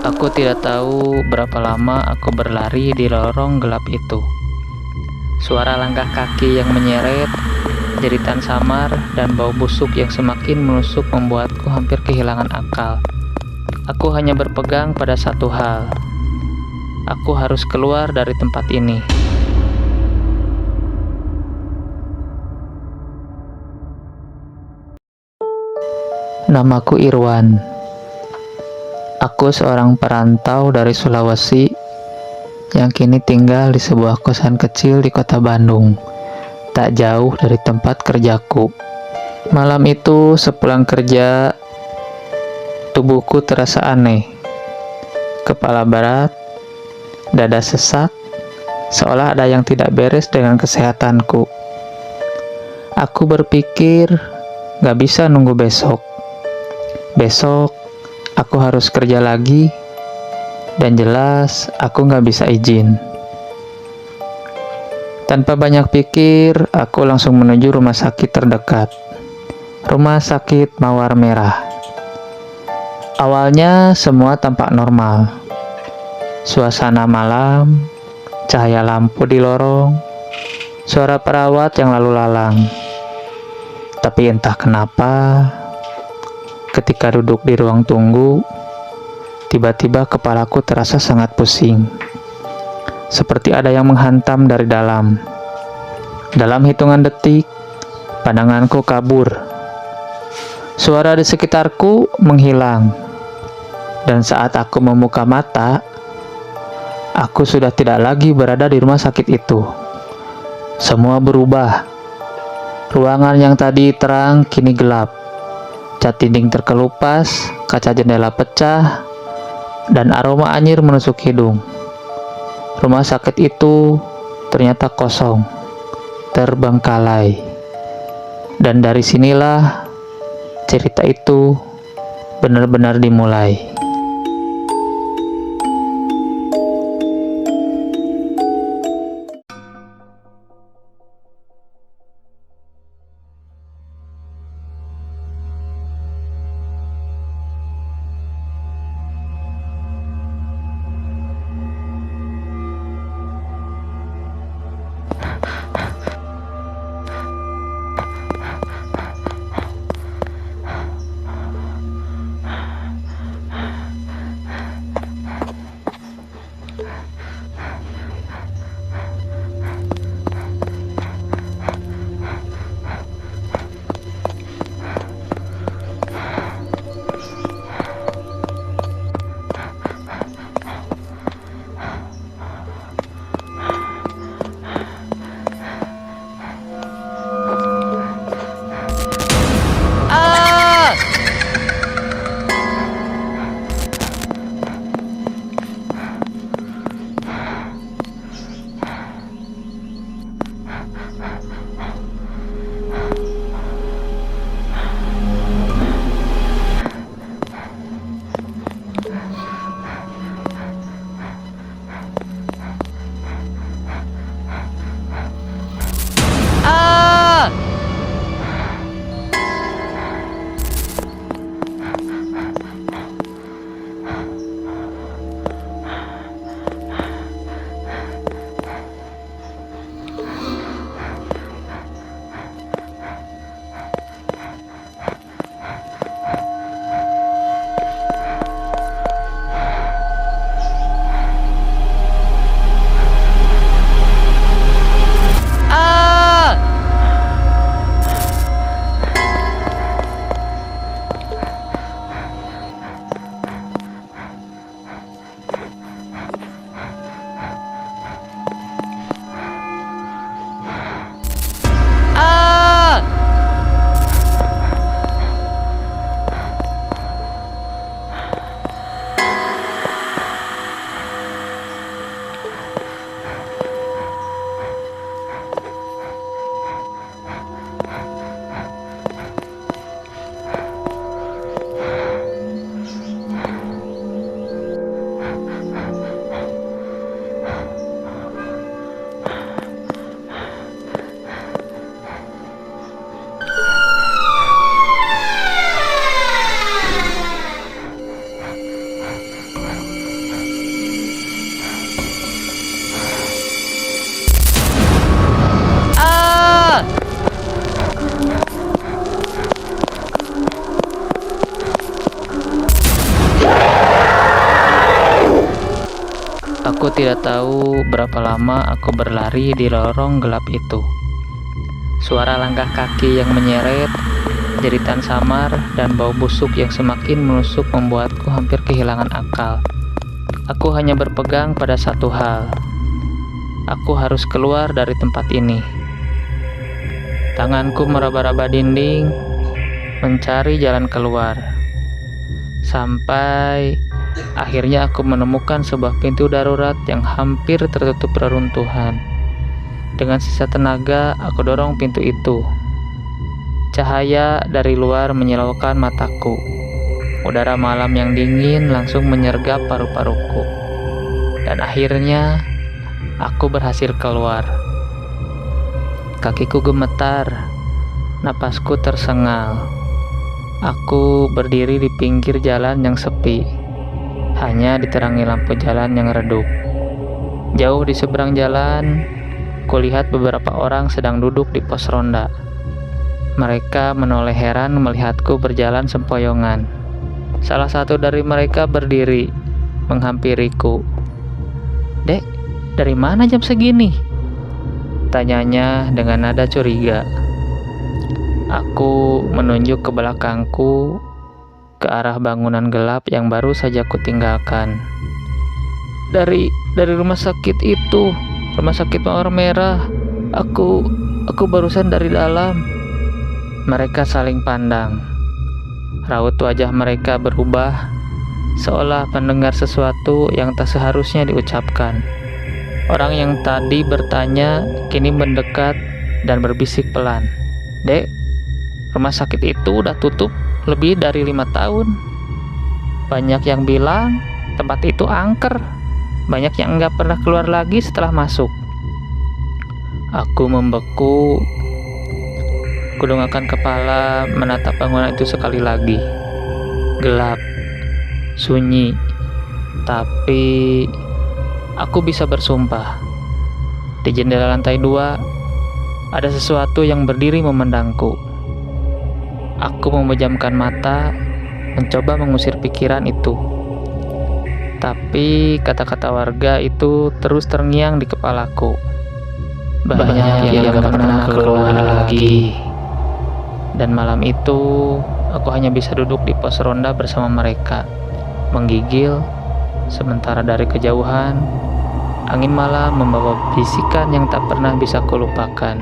Aku tidak tahu berapa lama aku berlari di lorong gelap itu. Suara langkah kaki yang menyeret, jeritan samar, dan bau busuk yang semakin menusuk membuatku hampir kehilangan akal. Aku hanya berpegang pada satu hal. Aku harus keluar dari tempat ini. Namaku Irwan. Aku seorang perantau dari Sulawesi yang kini tinggal di sebuah kosan kecil di kota Bandung, tak jauh dari tempat kerjaku. Malam itu sepulang kerja, tubuhku terasa aneh. Kepala berat, dada sesak, seolah ada yang tidak beres dengan kesehatanku. Aku berpikir, gak bisa nunggu besok. Besok, aku harus kerja lagi, dan jelas aku gak bisa izin. Tanpa banyak pikir, aku langsung menuju rumah sakit terdekat. Rumah sakit Mawar Merah. Awalnya semua tampak normal. Suasana malam, cahaya lampu di lorong, suara perawat yang lalu lalang. Tapi entah kenapa, ketika duduk di ruang tunggu, tiba-tiba kepalaku terasa sangat pusing. Seperti ada yang menghantam dari dalam. Dalam hitungan detik, pandanganku kabur. Suara di sekitarku menghilang. Dan saat aku membuka mata, aku sudah tidak lagi berada di rumah sakit itu. Semua berubah. Ruangan yang tadi terang kini gelap. Cat dinding terkelupas, kaca jendela pecah, dan aroma anyir menusuk hidung. Rumah sakit itu ternyata kosong, terbengkalai. Dan dari sinilah cerita itu benar-benar dimulai. Aku tidak tahu berapa lama aku berlari di lorong gelap itu. Suara langkah kaki yang menyeret, jeritan samar, dan bau busuk yang semakin menusuk membuatku hampir kehilangan akal. Aku hanya berpegang pada satu hal. Aku harus keluar dari tempat ini. Tanganku meraba-raba dinding, mencari jalan keluar. Sampai akhirnya aku menemukan sebuah pintu darurat yang hampir tertutup reruntuhan. Dengan sisa tenaga, aku dorong pintu itu. Cahaya dari luar menyilaukan mataku. Udara malam yang dingin langsung menyergap paru-paruku. Dan akhirnya, aku berhasil keluar. Kakiku gemetar, napasku tersengal. Aku berdiri di pinggir jalan yang sepi, hanya diterangi lampu jalan yang redup. Jauh di seberang jalan, kulihat beberapa orang sedang duduk di pos ronda. Mereka menoleh heran melihatku berjalan sempoyongan. Salah satu dari mereka berdiri, menghampiriku. "Dek, dari mana jam segini?" tanyanya dengan nada curiga. Aku menunjuk ke belakangku, ke arah bangunan gelap yang baru saja kutinggalkan. Dari rumah sakit itu, rumah sakit Mawar Merah. Aku barusan dari dalam." Mereka saling pandang. Raut wajah mereka berubah, seolah mendengar sesuatu yang tak seharusnya diucapkan. Orang yang tadi bertanya kini mendekat dan berbisik pelan. "Dek, rumah sakit itu udah tutup lebih dari 5 tahun. Banyak yang bilang tempat itu angker. Banyak yang nggak pernah keluar lagi setelah masuk." Aku membeku, kudongakkan kepala menatap bangunan itu sekali lagi. Gelap, sunyi, tapi aku bisa bersumpah. Di jendela lantai 2, ada sesuatu yang berdiri memandangku. Aku memejamkan mata, mencoba mengusir pikiran itu. Tapi kata-kata warga itu terus terngiang di kepalaku. Banyak yang gak pernah keluar lagi. Dan malam itu, aku hanya bisa duduk di pos ronda bersama mereka, menggigil, sementara dari kejauhan, angin malam membawa bisikan yang tak pernah bisa kulupakan.